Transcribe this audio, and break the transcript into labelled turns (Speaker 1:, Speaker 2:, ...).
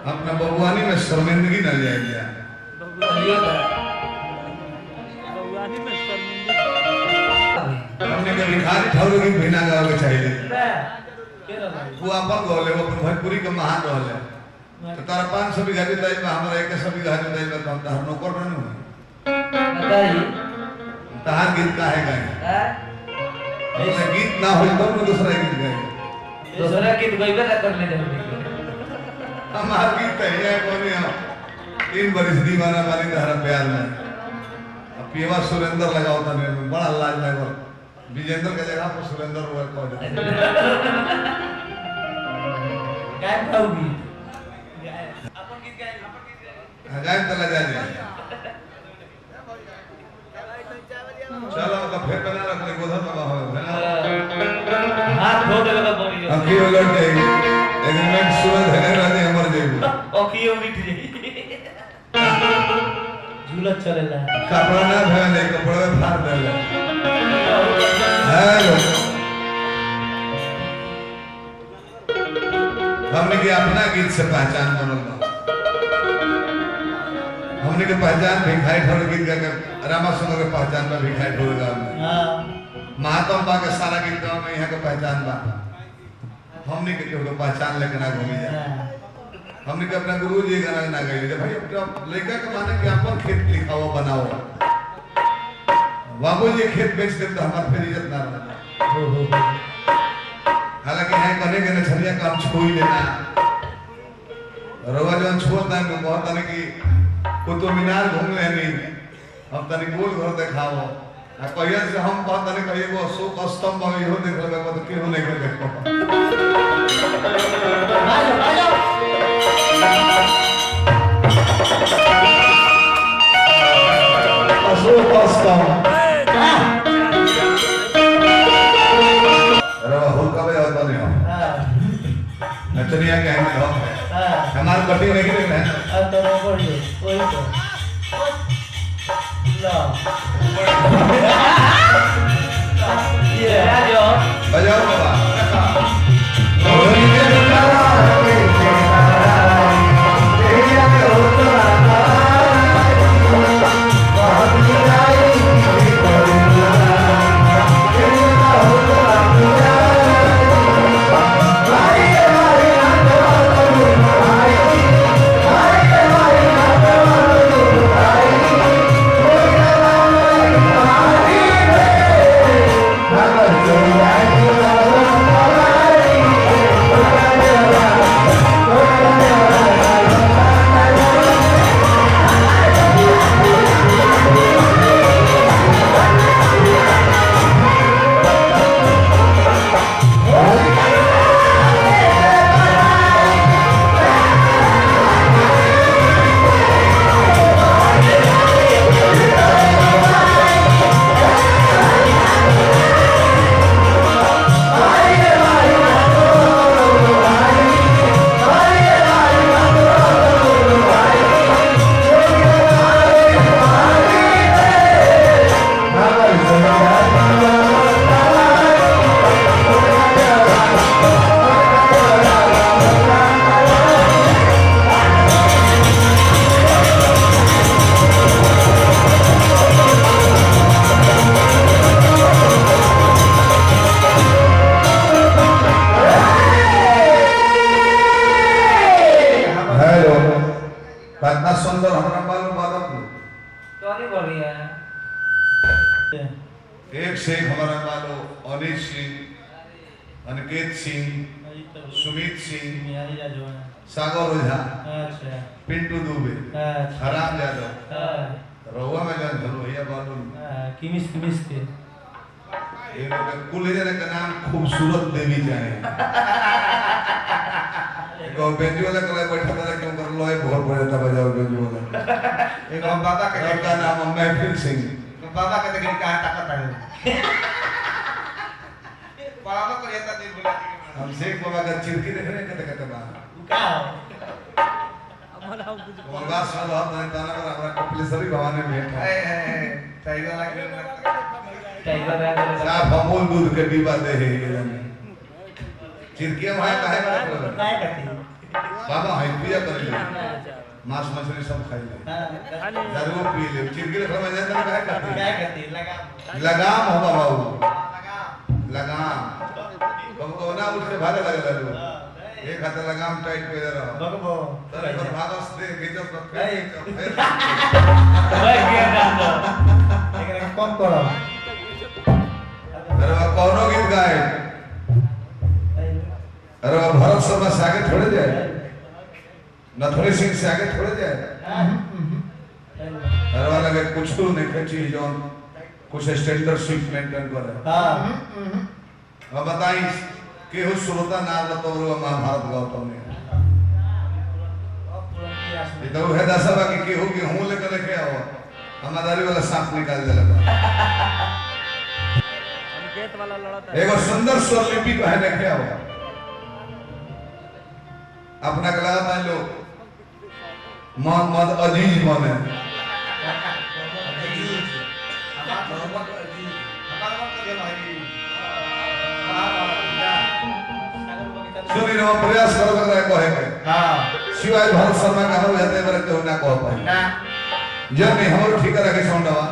Speaker 1: अपना बबुआनी में शर्मिंदगी न ले गया। हमने के भिखारी ठाकुर की बिना गावे चाहिए। वो अपन गोले वो भोजपुरी के महान गोले। तो तारा 500 बीघा जोताई में हमारा 100 बीघा जोताई में तो हम तार नौकर बन हुए।
Speaker 2: बताइए।
Speaker 1: तार गीत का है गाय। ऐसे गीत ना हो तो दूसरा गीत गाए।
Speaker 2: दूसरा गीत कोई भी ना करने दे।
Speaker 1: हमारा गीत है ये कौन है? 3 बरिस दीवाना वाली धारा प्यार में। अब पीवा सुरेंद्र लगाओ था ने बड़ा लाज लगा। विजेंद्र के जगह पर सुरेंद्र हुआ कौन है?
Speaker 2: क्या खाओगी?
Speaker 1: गायब तला जा रही है। चलो तो फिर बना रख ले गोधर में हो है ना।
Speaker 2: हाथ धो दे तो बोली।
Speaker 1: अखी उलट जाएगी। एग्रीमेंट सूरज है रानी अमर जाएगी।
Speaker 2: अखी उलट जाएगी। झूला चलेला।
Speaker 1: कपड़ा ना धोले कपड़ा में फाड़ देले। हेलो। हमने के अपना गीत से पहचान बनल। हमने के पहचान भिखारी ठाकुर गीत गाकर रामा सुंदर के पहचान में भिखारी ठाकुर गाँव में। महात्मा बा के सारा गीत गाँव में यहाँ के पहचान बा। हमने के केवल पहचान लेके ना घूमी जाए। हमने के अपना गुरु जी गाना ना गाइले जब भाई अपना लड़का के माने कि अपन खेत लिखाओ बनाओ। बाबू जी खेत बेच दे तो हमारे फिर इज्जत ना रहे। हालांकि है कने के नछरिया काम छोड़ लेना। रोवा जब छोड़ता है मैं बहुत तने की कुतुब मीनार घूम ले नहीं। हम तने गोल घर दिखाओ। आ कहिया से हम बहुत तने कहिए वो अशोक स्तंभ में इहो देख लेबे तो केहू नहीं कर देखो। अशोक स्तंभ। राहुल का भी होता नहीं हो। नचनिया के हैं हो। हमारे कटिंग नहीं देख रहे हैं।
Speaker 2: अब तो बोल दो कोई तो ला ये जो
Speaker 1: बजाओ बाबा कितना सुंदर हमारा मालूम बालक
Speaker 2: तो नहीं बोल रही है
Speaker 1: एक से हमारा मालूम अनिल सिंह, अनिकेत सिंह, सुमित सिंह, सागर ओझा, पिंटू दुबे, हराम यादव, रहुआ में जान धरो भैया मालूम
Speaker 2: किमिस के
Speaker 1: ये लोग कुल जने का नाम खूबसूरत देवी जाने एक बेंजी वाला कला बैठा था क्यों कर लो है बहुत बड़ा था बजाओ बेंजी वाला एक हम बाबा का नाम महफिल सिंह बाबा कहते कि कहां ताकत है बाबा को रहता दिन बोला हम शेख बाबा का चिरकी देख रहे कहते बा
Speaker 2: का
Speaker 1: हमारा साल हम ताना पर हमारा कपिलेश्वरी भवानी में बैठा है टाइगर लागे साफ अमूल दूध के डिब्बा दे है ये चिरकिया भाई काहे करती बाबा है पिया कर ले मांस मछली सब खाई ले दारू पी ले चिरगिर घर में जाता है क्या करती लगाम हो बाबा लगाम तुमको ना उससे भारे लगे लो एक हाथ लगाम टाइट पे दे रहा
Speaker 2: बगबो
Speaker 1: अरे पर भागस दे खींचो तो
Speaker 2: भाई
Speaker 1: फिर
Speaker 2: क्या डांडो एकरा कम करो
Speaker 1: अरे वो कौनो गीत गाए अरे वो भरत शर्मा से आगे थोड़े जाए नथुनी सिंह से आगे थोड़े जाए अरे वो लगे कुछ तो नहीं खची जो कुछ स्टैंडर्ड शिफ्ट मेंटेन करे
Speaker 2: हां
Speaker 1: अब बताइए कि हो श्रोता नाम तो महाभारत गौतम ने ये तो है दसवा कि हो कि हूं लेकर लेके आओ हमारी वाला सांप निकाल दे लगा
Speaker 3: अनिकेत वाला लड़ा था
Speaker 1: एगो सुंदर स्वरलिपि को है लेके आओ अपना गला मान लो मोहम्मद अजीज बने सुनी रो प्रयास करो कर कहे के
Speaker 2: हां
Speaker 1: शिवाय भरत शर्मा का हो जाते बरे तो ना कह पाई
Speaker 2: ना
Speaker 1: जब नहीं हमरो ठीक रखे सौंडवा